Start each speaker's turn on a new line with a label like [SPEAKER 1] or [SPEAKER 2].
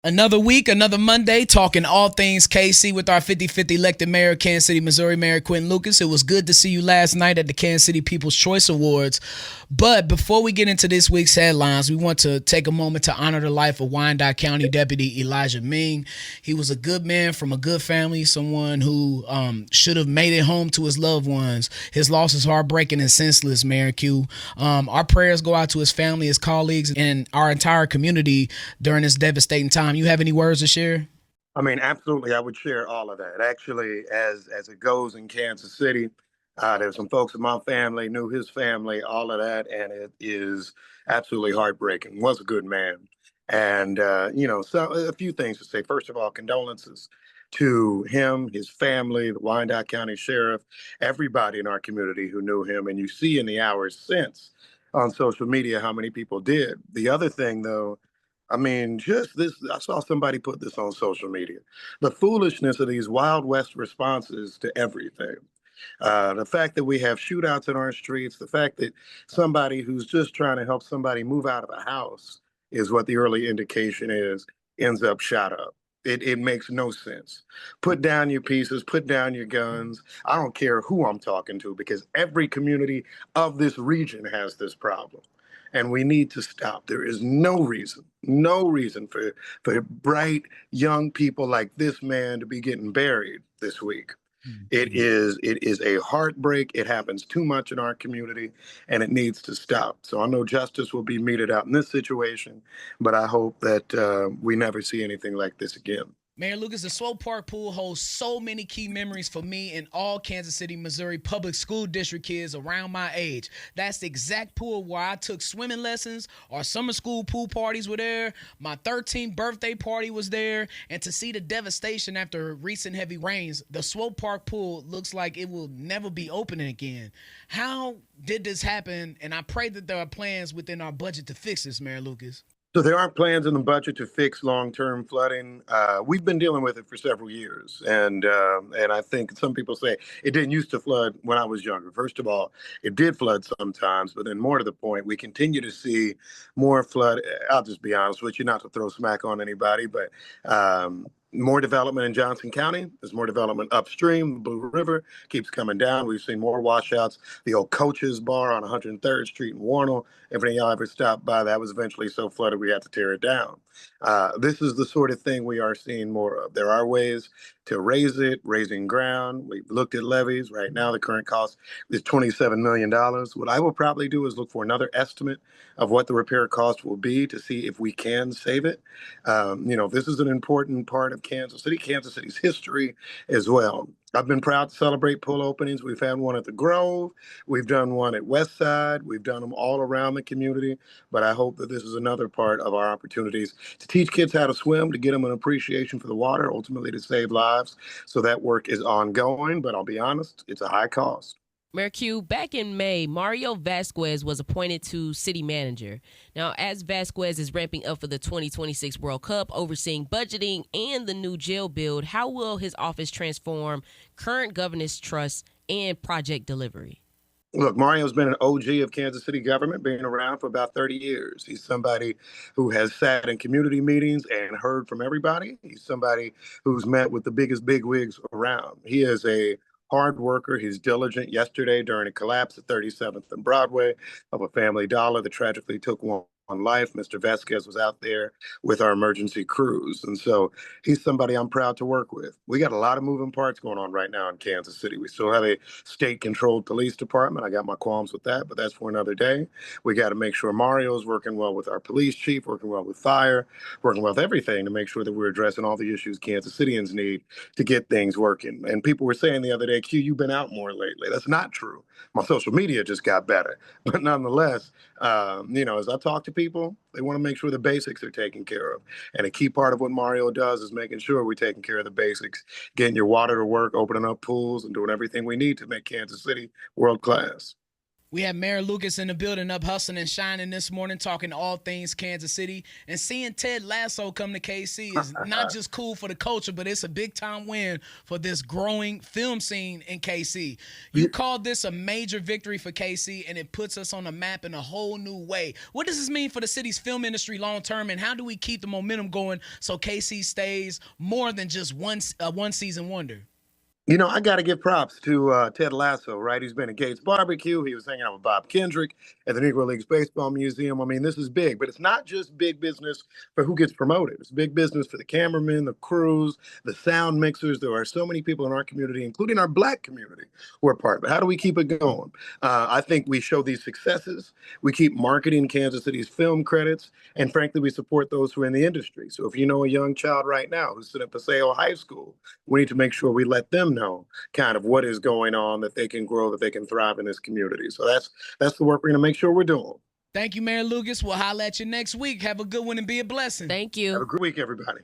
[SPEAKER 1] Another week, another Monday, talking all things KC with our 50-50 elected mayor of Kansas City, Missouri, Mayor Quinton Lucas. It was good to see you last night at the Kansas City People's Choice Awards. But before we get into this week's headlines, we want to take a moment to honor the life of Wyandotte County Deputy Elijah Ming. He was a good man from a good family, someone who should have made it home to his loved ones. His loss is heartbreaking and senseless, Mayor Q. Our prayers go out to his family, his colleagues, and our entire community during this devastating time. You have any words to share?
[SPEAKER 2] I mean, absolutely, I would share all of that. Actually, as it goes in Kansas City, there's some folks in my family, knew his family, all of that, and it is absolutely heartbreaking. Was a good man, and so a few things to say. First of all, condolences to him, his family, the Wyandotte County Sheriff, everybody in our community who knew him, and you see in the hours since on social media how many people did. The other thing, though. I mean, just this, I saw somebody put this on social media. The foolishness of these Wild West responses to everything. The fact that we have shootouts in our streets, the fact that somebody who's just trying to help somebody move out of a house is what the early indication is, ends up shot up. It makes no sense. Put down your pieces, put down your guns. I don't care who I'm talking to because every community of this region has this problem. And we need to stop. There is no reason for bright young people like this man to be getting buried this week. It is a heartbreak. It happens too much in our community, and it needs to stop. So I know justice will be meted out in this situation, but I hope that we never see anything like this again.
[SPEAKER 1] Mayor Lucas, the Swope Park pool holds so many key memories for me and all Kansas City, Missouri public school district kids around my age. That's the exact pool where I took swimming lessons. Our summer school pool parties were there. My 13th birthday party was there. And to see the devastation after recent heavy rains, the Swope Park pool looks like it will never be opening again. How did this happen? And I pray that there are plans within our budget to fix this, Mayor Lucas.
[SPEAKER 2] So there are plans in the budget to fix long-term flooding. We've been dealing with it for several years, and I think some people say it didn't used to flood when I was younger. First of all, it did flood sometimes, but then more to the point, we continue to see more flood. I'll just be honest with you, not to throw smack on anybody, but more development in Johnson County. There's more development upstream. The Blue River keeps coming down. We've seen more washouts. The old Coach's Bar on 103rd Street in Warnell. If any of y'all ever stopped by, that was eventually so flooded we had to tear it down. This is the sort of thing we are seeing more of. There are ways to raise it, raising ground. We've looked at levees. Right now, the current cost is $27 million. What I will probably do is look for another estimate of what the repair cost will be to see if we can save it. This is an important part of Kansas City's history as well. I've been proud to celebrate pool openings. We've had one at the Grove. We've done one at Westside. We've done them all around the community. But I hope that this is another part of our opportunities to teach kids how to swim, to get them an appreciation for the water, ultimately to save lives. So that work is ongoing. But I'll be honest, it's a high cost.
[SPEAKER 3] Mayor Q, back in May, Mario Vasquez was appointed to city manager. Now, as Vasquez is ramping up for the 2026 World Cup, overseeing budgeting and the new jail build, how will his office transform current governance trust and project delivery?
[SPEAKER 2] Look, Mario's been an OG of Kansas City government, being around for about 30 years. He's somebody who has sat in community meetings and heard from everybody. He's somebody who's met with the biggest bigwigs around. He is a hard worker. He's diligent. Yesterday, during a collapse at 37th and Broadway of a Family Dollar that tragically took one life, Mr. Vasquez was out there with our emergency crews. And so he's somebody I'm proud to work with. We got a lot of moving parts going on right now in Kansas City. We still have a state controlled police department. I got my qualms with that, but that's for another day. We got to make sure Mario's working well with our police chief, working well with fire, working well with everything to make sure that we're addressing all the issues Kansas Cityans need to get things working. And people were saying the other day, Q, you've been out more lately. That's not true. My social media just got better. But nonetheless, as I talk to people, they want to make sure the basics are taken care of. And a key part of what Mario does is making sure we're taking care of the basics, getting your water to work, opening up pools, and doing everything we need to make Kansas City world class.
[SPEAKER 1] We have Mayor Lucas in the building, up hustling and shining this morning, talking all things Kansas City. And seeing Ted Lasso come to KC is not just cool for the culture, but it's a big time win for this growing film scene in KC. You called this a major victory for KC, and it puts us on the map in a whole new way. What does this mean for the city's film industry long term, and how do we keep the momentum going so KC stays more than just one season wonder?
[SPEAKER 2] You know, I got to give props to Ted Lasso, right? He's been at Gates Barbecue. He was hanging out with Bob Kendrick at the Negro Leagues Baseball Museum. I mean, this is big, but it's not just big business for who gets promoted. It's big business for the cameramen, the crews, the sound mixers. There are so many people in our community, including our Black community, who are part of it. How do we keep it going? I think we show these successes. We keep marketing Kansas City's film credits, and frankly, we support those who are in the industry. So if you know a young child right now who's sitting at Paseo High School, we need to make sure we let them know kind of what is going on, that they can grow, that they can thrive in this community. So that's the work we're going to make sure we're doing.
[SPEAKER 1] Thank you, Mayor Lucas. We'll holler at you next week. Have a good one and be a blessing.
[SPEAKER 3] Thank you.
[SPEAKER 2] Have a great week, everybody.